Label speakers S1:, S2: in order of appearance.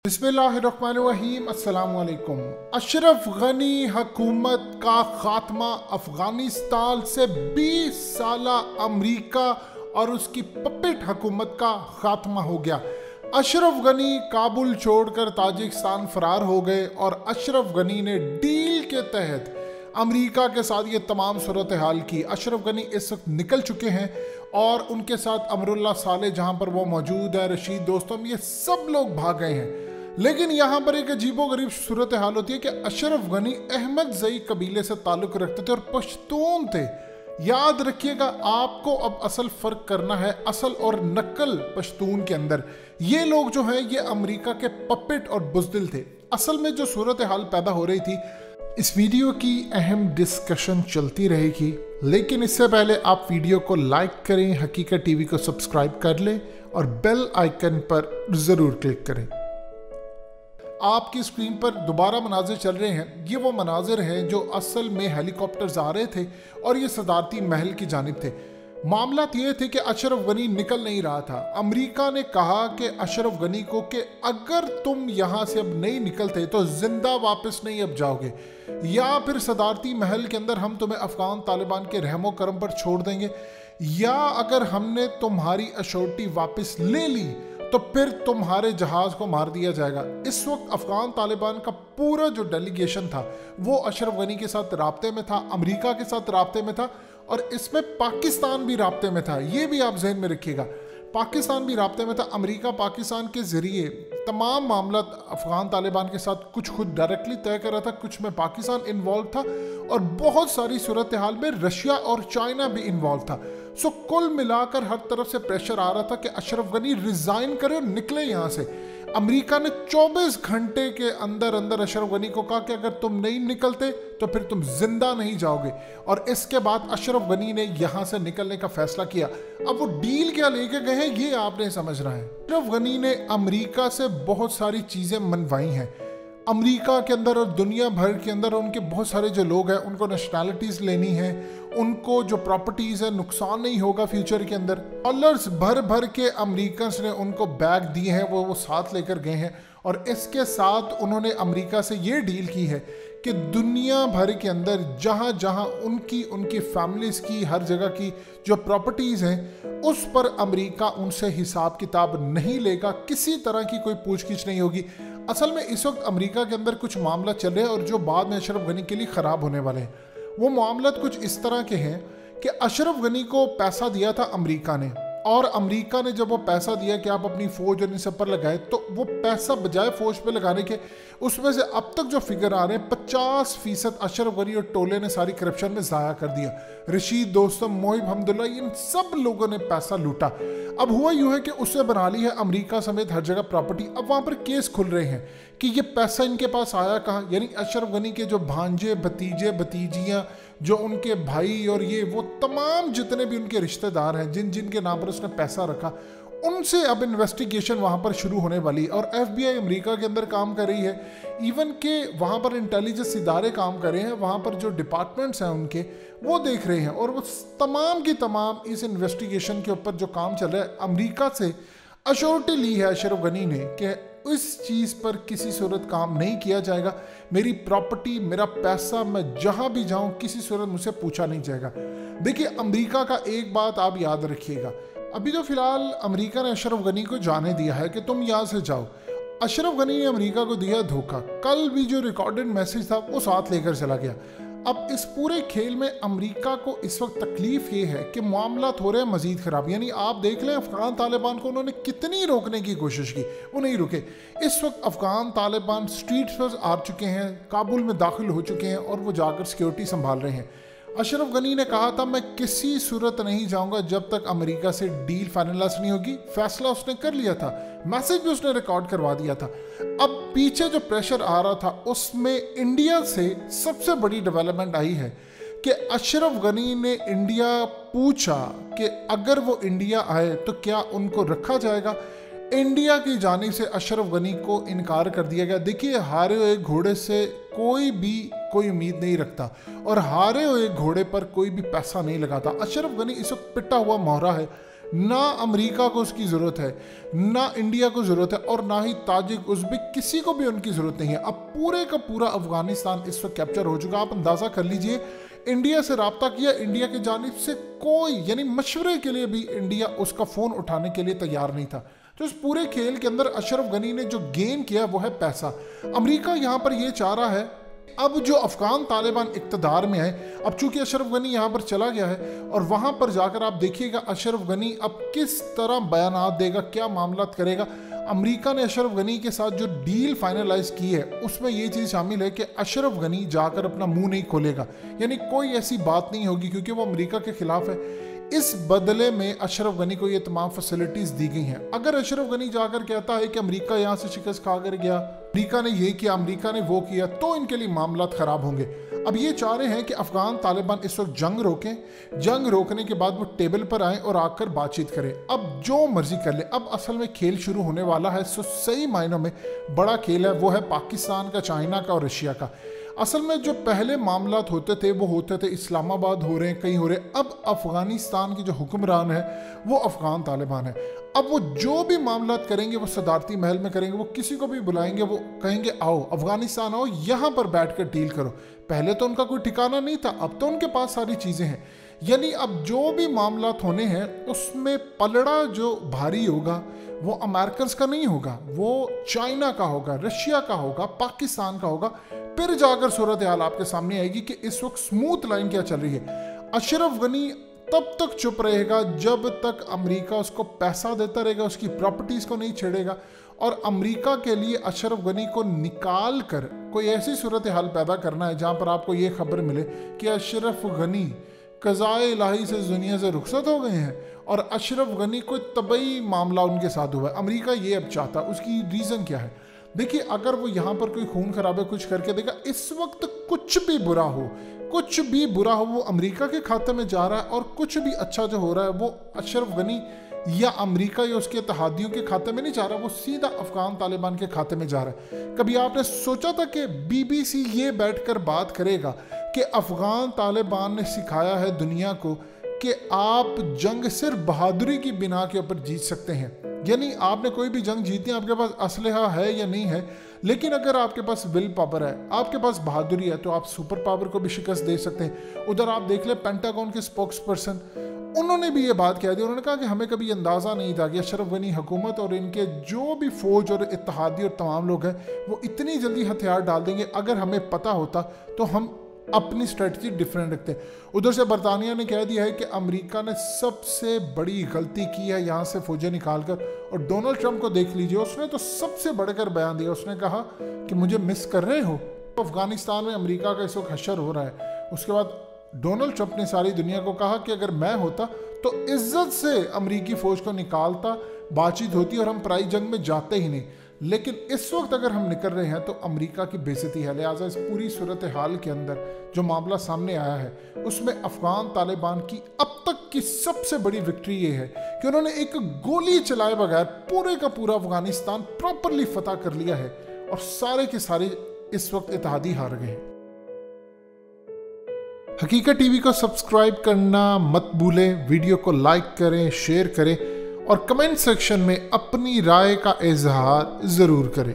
S1: बिस्मिल्लाहिर्रहमानिर्रहीम अस्सलाम वालेकुम। अशरफ गनी हुकूमत का खात्मा, अफगानिस्तान से 20 साल अमरीका और उसकी पपेट हुकूमत का खात्मा हो गया। अशरफ गनी काबुल छोड़कर ताजिकिस्तान फरार हो गए और अशरफ गनी ने डील के तहत अमरीका के साथ ये तमाम सूरत हाल की। अशरफ गनी इस वक्त निकल चुके हैं और उनके साथ अमरुल्लाह साले जहाँ पर वो मौजूद है, रशीद दोस्तम, ये सब लोग भाग गए हैं। लेकिन यहाँ पर एक अजीबोगरीब सूरत हाल होती है कि अशरफ गनी अहमद जई कबीले से ताल्लुक़ रखते थे और पश्तून थे। याद रखिएगा, आपको अब असल फ़र्क करना है असल और नकल पश्तून के अंदर। ये लोग जो हैं ये अमेरिका के पपेट और बुज़दिल थे। असल में जो सूरत हाल पैदा हो रही थी, इस वीडियो की अहम डिस्कशन चलती रहेगी, लेकिन इससे पहले आप वीडियो को लाइक करें, हकीकत टीवी को सब्सक्राइब कर लें और बेल आइकन पर ज़रूर क्लिक करें। आपकी स्क्रीन पर दोबारा मनाजिर चल रहे हैं। ये वो मनाजिर हैं जो असल में हेलीकॉप्टर्स आ रहे थे और ये सदारती महल की जानिब थे। मामला ये थे कि अशरफ गनी निकल नहीं रहा था। अमेरिका ने कहा कि अशरफ गनी को कि अगर तुम यहाँ से अब नहीं निकलते तो जिंदा वापस नहीं अब जाओगे, या फिर सदारती महल के अंदर हम तुम्हें अफगान तालिबान के रहमो करम पर छोड़ देंगे, या अगर हमने तुम्हारी अशोरिटी वापस ले ली तो फिर तुम्हारे जहाज को मार दिया जाएगा। इस वक्त अफगान तालिबान का पूरा जो डेलीगेशन था वो अशरफ गनी के साथ राब्ते में था, अमेरिका के साथ राब्ते में था और इसमें पाकिस्तान भी राब्ते में था। ये भी आप जहन में रखिएगा, पाकिस्तान भी राब्ते में था। अमेरिका पाकिस्तान के ज़रिए तमाम मामला अफगान तालिबान के साथ कुछ खुद डायरेक्टली तय कर रहा था, कुछ में पाकिस्तान इन्वॉल्व था और बहुत सारी सूरत हाल में रशिया और चाइना भी इन्वॉल्व था। सो कुल मिलाकर हर तरफ से प्रेशर आ रहा था कि अशरफ गनी रिजाइन करे और निकले यहाँ से। अमेरिका ने 24 घंटे के अंदर अंदर अशरफ गनी को कहा कि अगर तुम नहीं निकलते तो फिर तुम जिंदा नहीं जाओगे, और इसके बाद अशरफ गनी ने यहाँ से निकलने का फैसला किया। अब वो डील क्या लेके गए हैं ये आपने समझना है। अशरफ गनी ने अमेरिका से बहुत सारी चीज़ें मनवाई हैं। अमेरिका के अंदर और दुनिया भर के अंदर उनके बहुत सारे जो लोग हैं उनको नेशनैलिटीज़ लेनी है, उनको जो प्रॉपर्टीज़ है नुकसान नहीं होगा फ्यूचर के अंदर। डॉलर्स भर भर के अमेरिकन्स ने उनको बैग दिए हैं, वो साथ लेकर गए हैं और इसके साथ उन्होंने अमेरिका से ये डील की है कि दुनिया भर के अंदर जहाँ जहाँ उनकी फैमिलीज़ की हर जगह की जो प्रॉपर्टीज़ हैं उस पर अमेरिका उनसे हिसाब किताब नहीं लेगा, किसी तरह की कोई पूछगिछ नहीं होगी। असल में इस वक्त अमेरिका के अंदर कुछ मामला चल रहे हैं और जो बाद में अशरफ गनी के लिए ख़राब होने वाले हैं। वो मामला कुछ इस तरह के हैं कि अशरफ गनी को पैसा दिया था अमेरिका ने, और अमेरिका ने जब वो पैसा दिया कि आप अपनी फ़ौज और इन सब पर लगाए, तो वो पैसा बजाय फ़ौज पे लगाने के उसमें से अब तक जो फिगर आ रहे हैं 50% अशरफ गनी और टोले ने सारी करप्शन में ज़ाया कर दिया। रशीद दोस्तम, मोहिब हमदुल्ला, इन सब लोगों ने पैसा लूटा। अब हुआ यूँ है कि उससे बना ली है अमेरिका समेत हर जगह प्रॉपर्टी। अब वहाँ पर केस खुल रहे हैं कि ये पैसा इनके पास आया कहाँ, यानी अशरफ गनी के जो भांजे, भतीजे, भतीजियाँ, जो उनके भाई और ये वो तमाम जितने भी उनके रिश्तेदार हैं जिन जिन के नाम पर उसने पैसा रखा, उनसे अब इन्वेस्टिगेशन वहाँ पर शुरू होने वाली है। और FBI अमेरिका के अंदर काम कर रही है, इवन के वहाँ पर इंटेलिजेंस इदारे काम कर रहे हैं, वहाँ पर जो डिपार्टमेंट्स हैं उनके वो देख रहे हैं, और वो तमाम की तमाम इस इन्वेस्टिगेशन के ऊपर जो काम चल रहा है, अमेरिका से अश्योरिटी ली है अशरफ गनी ने कि इस चीज़ पर किसी सूरत काम नहीं किया जाएगा। मेरी प्रॉपर्टी, मेरा पैसा, मैं जहाँ भी जाऊँ किसी सूरत मुझसे पूछा नहीं जाएगा। देखिए, अमेरिका का एक बात आप याद रखिएगा, अभी तो फिलहाल अमेरिका ने अशरफ गनी को जाने दिया है कि तुम यहाँ से जाओ। अशरफ गनी ने अमेरिका को दिया धोखा। कल भी जो रिकॉर्डेड मैसेज था वो साथ लेकर चला गया। अब इस पूरे खेल में अमेरिका को इस वक्त तकलीफ ये है कि मामला हो रहे हैं मजीद ख़राब। यानी आप देख लें, अफगान तालिबान को उन्होंने कितनी रोकने की कोशिश की, वो नहीं रुके। इस वक्त अफगान तालिबान स्ट्रीट्स पर आ चुके हैं, काबुल में दाखिल हो चुके हैं और वो जाकर सिक्योरिटी संभाल रहे हैं। अशरफ गनी ने कहा था मैं किसी सूरत नहीं जाऊंगा जब तक अमेरिका से डील फाइनलाइज नहीं होगी। फैसला उसने कर लिया था, मैसेज भी उसने रिकॉर्ड करवा दिया था। अब पीछे जो प्रेशर आ रहा था उसमें इंडिया से सबसे बड़ी डेवलपमेंट आई है कि अशरफ गनी ने इंडिया पूछा कि अगर वो इंडिया आए तो क्या उनको रखा जाएगा। इंडिया की जानिब से अशरफ गनी को इनकार कर दिया गया। देखिए, हारे हुए घोड़े से कोई भी कोई उम्मीद नहीं रखता और हारे हुए घोड़े पर कोई भी पैसा नहीं लगाता। अशरफ गनी इस वक्त पिटा हुआ मोहरा है। ना अमेरिका को उसकी ज़रूरत है, ना इंडिया को ज़रूरत है, और ना ही ताजिक उज़्बेक, किसी को भी उनकी ज़रूरत नहीं है। अब पूरे का पूरा अफगानिस्तान इस वक्त कैप्चर हो चुका। आप अंदाज़ा कर लीजिए, इंडिया से रब्ता किया, इंडिया की जानिब से कोई यानी मशवरे के लिए भी इंडिया उसका फ़ोन उठाने के लिए तैयार नहीं था। तो इस पूरे खेल के अंदर अशरफ गनी ने जो गेन किया वो है पैसा। अमेरिका यहाँ पर ये चाह रहा है, अब जो अफगान तालिबान इक़्तिदार में है, अब चूंकि अशरफ गनी यहाँ पर चला गया है और वहाँ पर जाकर आप देखिएगा अशरफ गनी अब किस तरह बयानात देगा, क्या मामला करेगा। अमेरिका ने अशरफ गनी के साथ जो डील फाइनलाइज की है उसमें ये चीज़ शामिल है कि अशरफ गनी जाकर अपना मुंह नहीं खोलेगा, यानी कोई ऐसी बात नहीं होगी क्योंकि वो अमेरिका के खिलाफ है। इस बदले में अशरफ गनी को ये तमाम फैसिलिटीज दी गई हैं। अगर अशरफ गनी जाकर कहता है कि अमेरिका यहाँ से शिकस्त खा कर गया, अमेरिका ने ये किया, अमेरिका ने वो किया, तो इनके लिए मामला खराब होंगे। अब ये चाह रहे हैं कि अफगान तालिबान इस वक्त जंग रोकें, जंग रोकने के बाद वो टेबल पर आए और आकर बातचीत करें। अब जो मर्जी कर ले, अब असल में खेल शुरू होने वाला है। सही मायनों में बड़ा खेल है, वो है पाकिस्तान का, चाइना का और रशिया का। असल में जो पहले मामलात होते थे वो होते थे इस्लामाबाद हो रहे हैं, कहीं हो रहे हैं। अब अफगानिस्तान की जो हुक्मरान है वो अफगान तालिबान है। अब वो जो भी मामलात करेंगे वो सदारती महल में करेंगे, वो किसी को भी बुलाएंगे, वो कहेंगे आओ अफगानिस्तान आओ, यहाँ पर बैठ कर डील करो। पहले तो उनका कोई ठिकाना नहीं था, अब तो उनके पास सारी चीज़ें हैं। यानी अब जो भी मामलात होने हैं उसमें पलड़ा जो भारी होगा वो अमेरिकन का नहीं होगा, वो चाइना का होगा, रशिया का होगा, पाकिस्तान का होगा। फिर जाकर सूरत हाल आपके सामने आएगी कि इस वक्त स्मूथ लाइन क्या चल रही है। अशरफ गनी तब तक चुप रहेगा जब तक अमेरिका उसको पैसा देता रहेगा, उसकी प्रॉपर्टीज़ को नहीं छेड़ेगा। और अमेरिका के लिए अशरफ गनी को निकाल कर कोई ऐसी सूरत हाल पैदा करना है जहाँ पर आपको ये खबर मिले कि अशरफ गनी कज़ाए इलाही से दुनिया से रुखसत हो गए हैं और अशरफ गनी कोई तबई मामला उनके साथ हुआ है। अमेरिका ये अब चाहता, उसकी रीज़न क्या है? देखिए, अगर वो यहाँ पर कोई खून खराबे कुछ करके देगा, इस वक्त कुछ भी बुरा हो, कुछ भी बुरा हो, वो अमेरिका के खाते में जा रहा है, और कुछ भी अच्छा जो हो रहा है वो अशरफ गनी या अमेरिका या उसके इत्तेहादियों के खाते में नहीं जा रहा, वो सीधा अफगान तालिबान के खाते में जा रहा है। कभी आपने सोचा था कि BBC ये बैठकर बात करेगा कि अफगान तालिबान ने सिखाया है दुनिया को कि आप जंग सिर्फ बहादुरी की बिना के ऊपर जीत सकते हैं। यानी आपने कोई भी जंग जीती है, आपके पास असलहा है या नहीं है, लेकिन अगर आपके पास विल पावर है, आपके पास बहादुरी है, तो आप सुपर पावर को भी शिकस्त दे सकते हैं। उधर आप देख ले पेंटागन के स्पोक्स पर्सन, उन्होंने भी ये बात कह दी। उन्होंने कहा कि हमें कभी अंदाज़ा नहीं था कि अशरफ गनी हुकूमत और इनके जो भी फौज और इत्तेहादी और तमाम लोग हैं वो इतनी जल्दी हथियार डाल देंगे। अगर हमें पता होता तो हम अपनी स्ट्रेटजी डिफरेंट रखते हैं। उधर से बरतानिया ने कह दिया है कि अमेरिका ने सबसे बड़ी गलती की है यहाँ से फौजें निकालकर। और डोनाल्ड ट्रंप को देख लीजिए, उसने तो सबसे बढ़कर बयान दिया। उसने कहा कि मुझे मिस कर रहे हो। अफगानिस्तान में अमेरिका का इस वक्त हशर हो रहा है। उसके बाद डोनाल्ड ट्रंप ने सारी दुनिया को कहा कि अगर मैं होता तो इज्जत से अमेरिकी फौज को निकालता, बातचीत होती और हम पराई जंग में जाते ही नहीं। लेकिन इस वक्त अगर हम निकल रहे हैं तो अमेरिका की बेइज्जती है। लिहाजा इस पूरी सूरत हाल के अंदर जो मामला सामने आया है उसमें अफगान तालिबान की अब तक की सबसे बड़ी विक्ट्री ये है कि उन्होंने एक गोली चलाए बगैर पूरे का पूरा अफगानिस्तान प्रॉपरली फतह कर लिया है और सारे के सारे इस वक्त इत्तेहादी हार गए हैं। हकीकत टीवी को सब्सक्राइब करना मत भूलें, वीडियो को लाइक करें, शेयर करें और कमेंट सेक्शन में अपनी राय का इजहार ज़रूर करें।